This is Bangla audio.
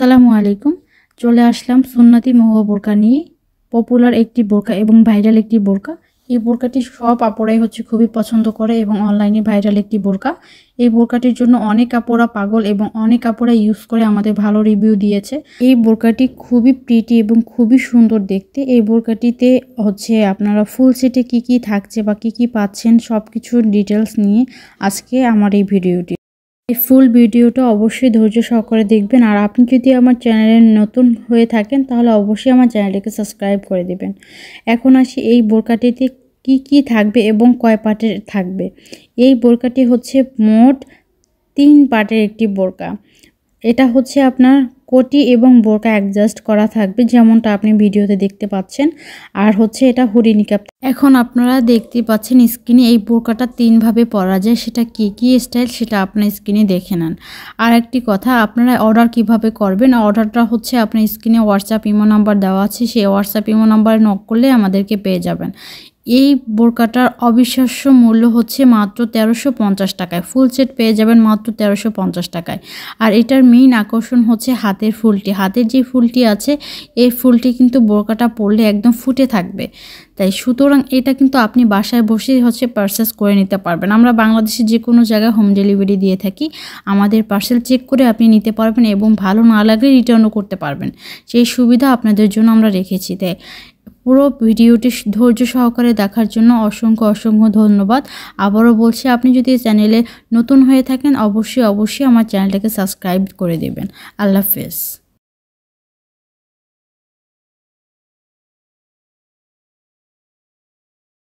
আসসালামু আলাইকুম। চলে আসলাম সুন্নতি মহুয়া বোরকা নিয়ে। পপুলার একটি বোরকা এবং ভাইরাল একটি বোরকা। এই বোরকাটি সব আপুরাই খুবই পছন্দ করে এবং অনলাইনে ভাইরাল একটি বোরকা। এই বোরকাটির জন্য অনেক আপুরা পাগল এবং অনেক আপুরা ইউজ করে আমাদের ভালো রিভিউ দিয়েছে। এই বোরকাটি খুবই প্রিটি এবং খুবই সুন্দর দেখতে। এই বোরকাটিতে আপনারা ফুল সেটে কি থাকছে বা কি পাচ্ছেন সব কিছুর ডিটেলস নিয়ে আজকে আমার এই ভিডিওটি। এই ফুল ভিডিওটা অবশ্যই ধৈর্য সহকারে দেখবেন। আর আপনি যদি আমার চ্যানেলে নতুন হয়ে থাকেন তাহলে অবশ্যই আমার চ্যানেলটিকে সাবস্ক্রাইব করে দেবেন। এখন আসি এই বোরকাটিতে কি থাকবে এবং কয় পার্টের থাকবে। এই বোরকাটি মোট 3 পার্টের একটি বোরকা। এটা আপনার কোটি এবং বোরকা অ্যাডজাস্ট করা থাকবে, যেমনটা আপনি ভিডিওতে দেখতে পাচ্ছেন। আর এটা হুডি নিকাব। এখন আপনারা দেখতে পাচ্ছেন স্ক্রিনে এই বোরকাটা 3 ভাবে পরা যায়। সেটা কি স্টাইল সেটা আপনার স্ক্রিনে দেখে নেন। আর একটি কথা, আপনারা অর্ডার কিভাবে করবেন। অর্ডারটা আপনার স্ক্রিনে হোয়াটসঅ্যাপ ইমো নাম্বার দেওয়া আছে। সেই হোয়াটসঅ্যাপ ইমো নাম্বারে নক করলে আমাদেরকে পেয়ে যাবেন। এই বোরকাটার অবিশ্বাস্য মূল্য মাত্র 1350 টাকায়। ফুল সেট পেয়ে যাবেন মাত্র 1350 টাকায়। আর এটার মেইন আকর্ষণ হাতের ফুলটি। হাতের যে ফুলটি আছে এই ফুলটি কিন্তু বোরকাটা পরলে একদম ফুটে থাকবে। তাই সুতরাং এটা কিন্তু আপনি বাসায় বসেই পারচেস করে নিতে পারবেন। আমরা বাংলাদেশের যে কোনো জায়গায় হোম ডেলিভারি দিয়ে থাকি। আমাদের পার্সেল চেক করে আপনি নিতে পারবেন এবং ভালো না লাগলে রিটার্নও করতে পারবেন। সেই সুবিধা আপনাদের জন্য আমরা রেখেছি। তাই পুরো ভিডিওটি ধৈর্য সহকারে দেখার জন্য অসংখ্য ধন্যবাদ। আবারও বলছি, আপনি যদি চ্যানেলে নতুন হয়ে থাকেন অবশ্যই আমার চ্যানেলটাকে সাবস্ক্রাইব করে দেবেন। আল্লাহ হাফেজ।